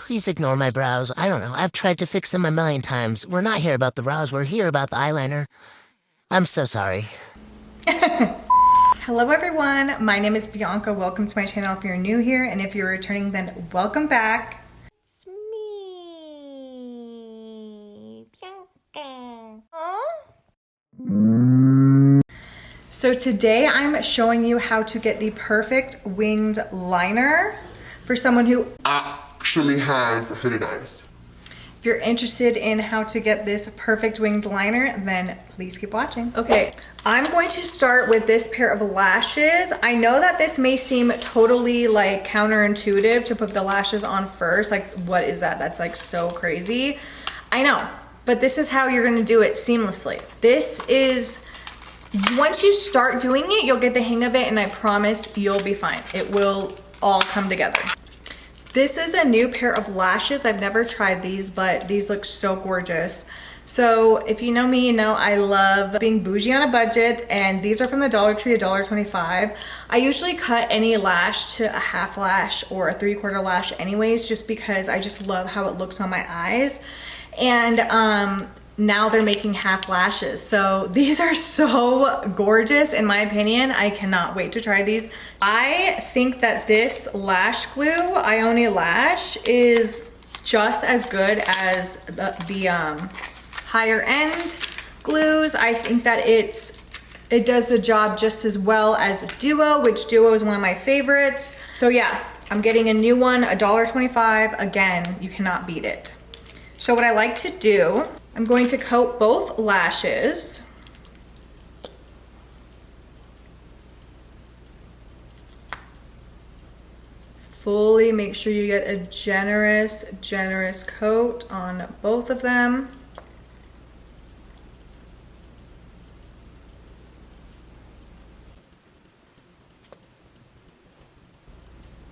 Please ignore my brows. I don't know. I've tried to fix them a million times. We're not here about the brows. We're here about the eyeliner. I'm so sorry. Hello everyone, my name is Bianca. Welcome to my channel if you're new here, and if you're returning, then welcome back. It's me, Bianca. So today I'm showing you how to get the perfect winged liner for someone who actually has hooded eyes. If you're interested in how to get this perfect winged liner, then please keep watching. Okay, I'm going to start with this pair of lashes. I know that this may seem totally like counterintuitive to put the lashes on first. Like, what is that? That's like so crazy. I know, but this is how you're gonna do it seamlessly. This is, once you start doing it, you'll get the hang of it, and I promise you'll be fine. It will all come together. This is a new pair of lashes. I've never tried these, but these look so gorgeous. So if you know me, you know I love being bougie on a budget, and these are from the Dollar Tree, $1.25. I usually cut any lash to a half lash or a 3/4 lash anyways, just because I just love how it looks on my eyes. And now they're making half lashes. So these are so gorgeous in my opinion. I cannot wait to try these. I think that this lash glue, Ioni Lash, is just as good as the higher end glues. I think that it does the job just as well as Duo, which Duo is one of my favorites. So yeah, I'm getting a new one, $1.25. Again, you cannot beat it. So what I like to do, I'm going to coat both lashes. Fully make sure you get a generous coat on both of them.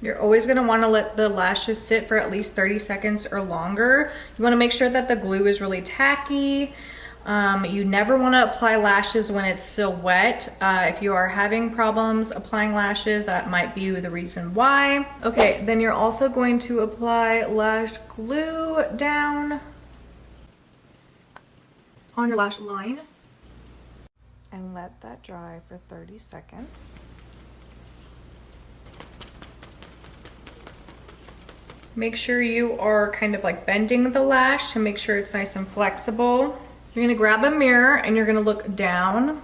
You're always gonna wanna let the lashes sit for at least 30 seconds or longer. You wanna make sure that the glue is really tacky. You never wanna apply lashes when it's still wet. If you are having problems applying lashes, that might be the reason why. Okay, then you're also going to apply lash glue down on your lash line and let that dry for 30 seconds. Make sure you are kind of like bending the lash to make sure it's nice and flexible. You're gonna grab a mirror and you're gonna look down.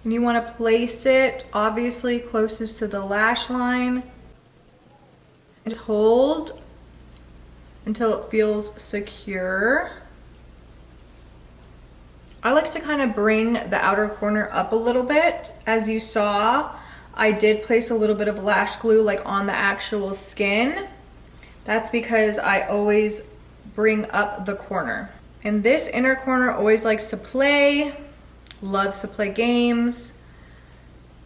And you wanna place it obviously closest to the lash line. And just hold until it feels secure. I like to kind of bring the outer corner up a little bit. As you saw, I did place a little bit of lash glue like on the actual skin. That's because I always bring up the corner. And this inner corner always likes to play, loves to play games.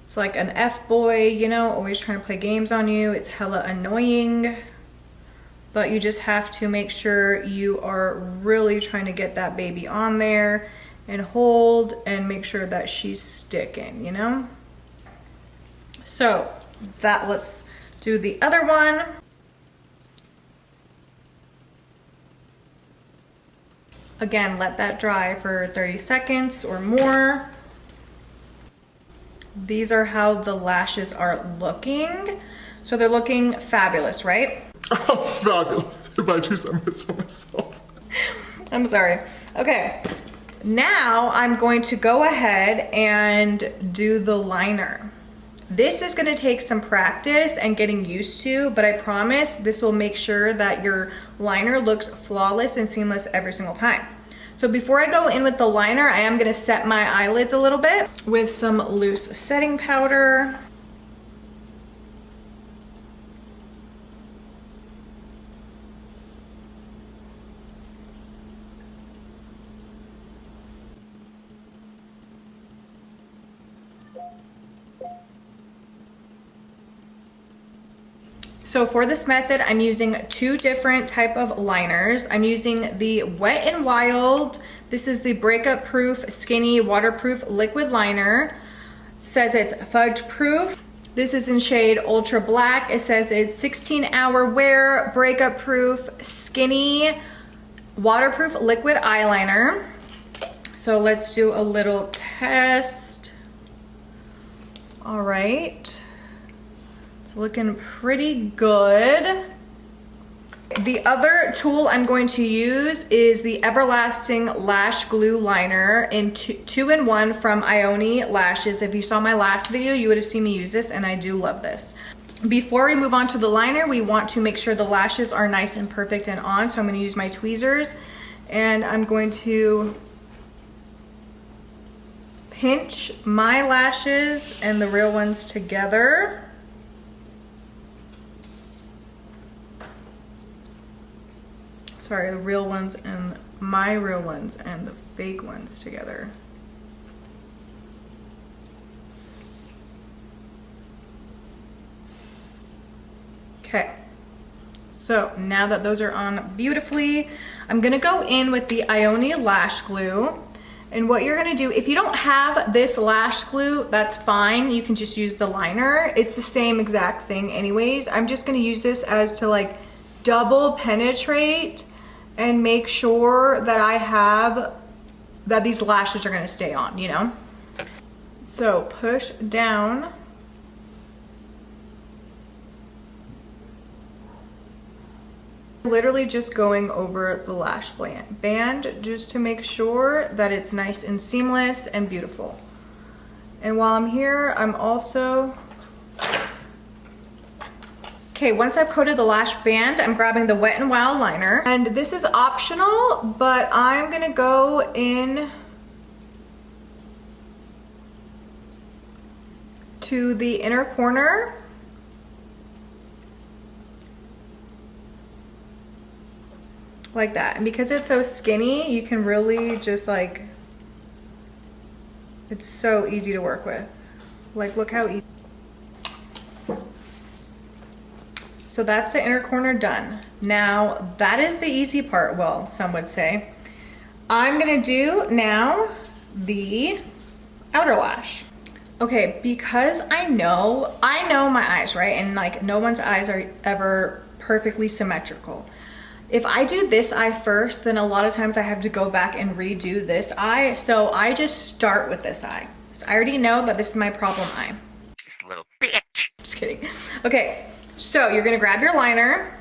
It's like an F-boy, you know, always trying to play games on you. It's hella annoying. But you just have to make sure you are really trying to get that baby on there and hold and make sure that she's sticking, you know? So let's do the other one. Again, let that dry for 30 seconds or more. These are how the lashes are looking. So they're looking fabulous, right? Oh, fabulous. If I do something for myself. I'm sorry. Okay. Now I'm going to go ahead and do the liner. This is gonna take some practice and getting used to, but I promise this will make sure that your liner looks flawless and seamless every single time. So before I go in with the liner, I am gonna set my eyelids a little bit with some loose setting powder. So for this method, I'm using two different type of liners. I'm using the Wet n Wild. This is the breakup proof, skinny, waterproof liquid liner. Says it's fudge proof. This is in shade Ultra Black. It says it's 16-hour wear, breakup proof, skinny, waterproof liquid eyeliner. So let's do a little test. All right. It's looking pretty good. The other tool I'm going to use is the Everlasting Lash Glue Liner in 2-in-1 from Ioni Lashes. If you saw my last video, you would have seen me use this, and I do love this. Before we move on to the liner, we want to make sure the lashes are nice and perfect and on, so I'm going to use my tweezers, and I'm going to pinch my lashes and the real ones together. Sorry, the real ones and my real ones and the fake ones together. Okay, so now that those are on beautifully, I'm gonna go in with the Ioni Lash Glue. And what you're gonna do, if you don't have this lash glue, that's fine. You can just use the liner. It's the same exact thing anyways. I'm just gonna use this as to like double penetrate and make sure that that these lashes are gonna stay on, you know? So push down. Literally just going over the lash band just to make sure that it's nice and seamless and beautiful. And while I'm here, I'm also, okay, once I've coated the lash band, I'm grabbing the Wet n Wild liner. And this is optional, but I'm gonna go in to the inner corner. Like that. And because it's so skinny, you can really just like, it's so easy to work with. Like, look how easy. So that's the inner corner done. Now that is the easy part, well, some would say. I'm gonna do now the outer lash. Okay, because I know my eyes, right? And like no one's eyes are ever perfectly symmetrical. If I do this eye first, then a lot of times I have to go back and redo this eye. So I just start with this eye. So I already know that this is my problem eye. This little bitch. Just kidding. Okay, so you're gonna grab your liner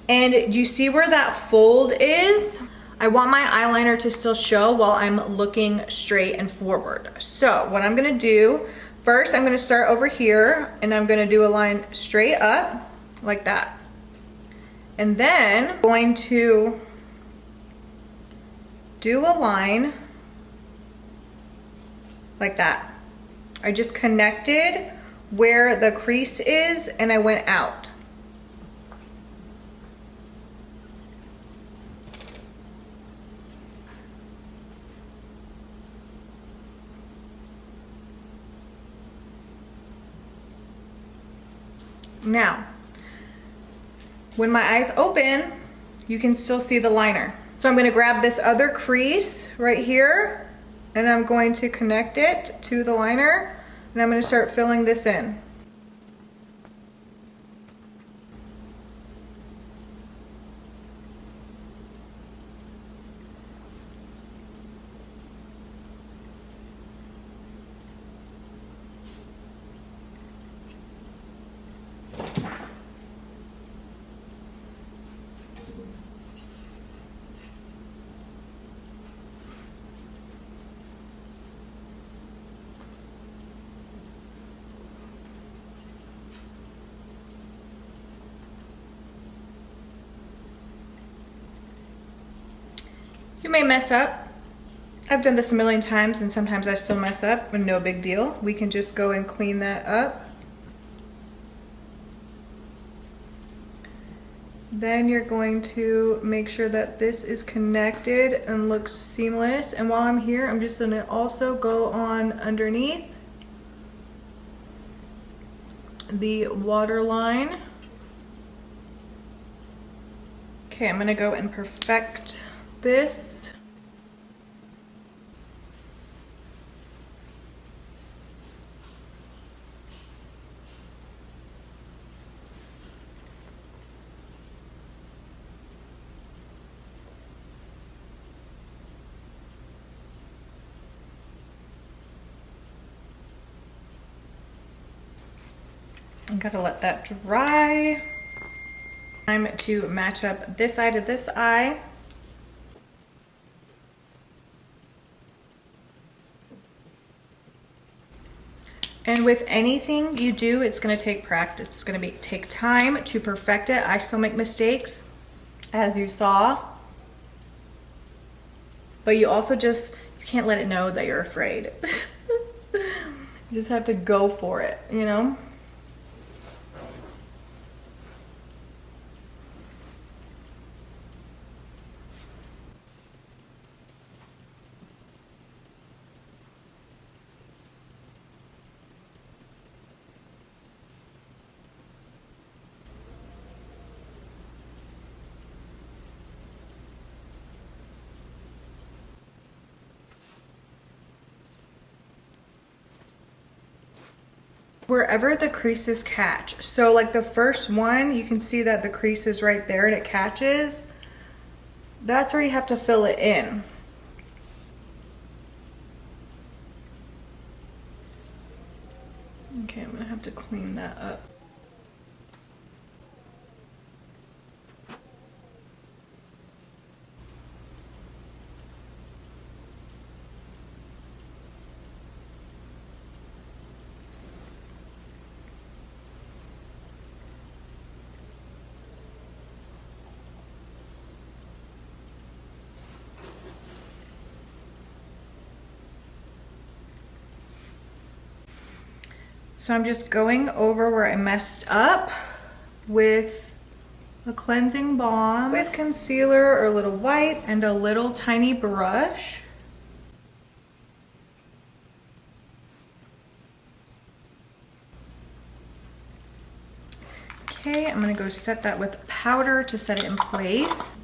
and you see where that fold is? I want my eyeliner to still show while I'm looking straight and forward. So what I'm gonna do, first I'm gonna start over here and I'm gonna do a line straight up like that. And then I'm going to do a line like that. I just connected where the crease is and I went out. Now, when my eyes open, you can still see the liner. So I'm gonna grab this other crease right here and I'm going to connect it to the liner and I'm gonna start filling this in. You may mess up. I've done this a million times and sometimes I still mess up, but no big deal. We can just go and clean that up. Then you're going to make sure that this is connected and looks seamless. And while I'm here, I'm just gonna also go on underneath the waterline. Okay, I'm gonna go and perfect this. I'm gonna let that dry. Time to match up this eye to this eye. And with anything you do, it's gonna take practice. It's gonna take time to perfect it. I still make mistakes, as you saw. But you also you can't let it know that you're afraid. You just have to go for it, you know? Wherever the creases catch. So like the first one, you can see that the crease is right there and it catches. That's where you have to fill it in. Okay, I'm gonna have to clean that up. So I'm just going over where I messed up with a cleansing balm with concealer or a little white and a little tiny brush. Okay, I'm gonna go set that with powder to set it in place.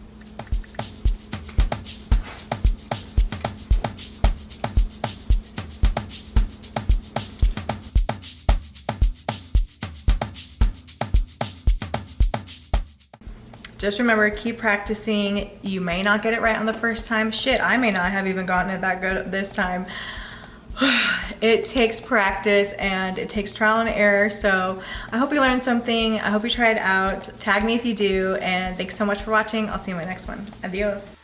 Just remember, keep practicing. You may not get it right on the first time. Shit, I may not have even gotten it that good this time. It takes practice and it takes trial and error. So I hope you learned something. I hope you try it out. Tag me if you do. And thanks so much for watching. I'll see you in my next one. Adios.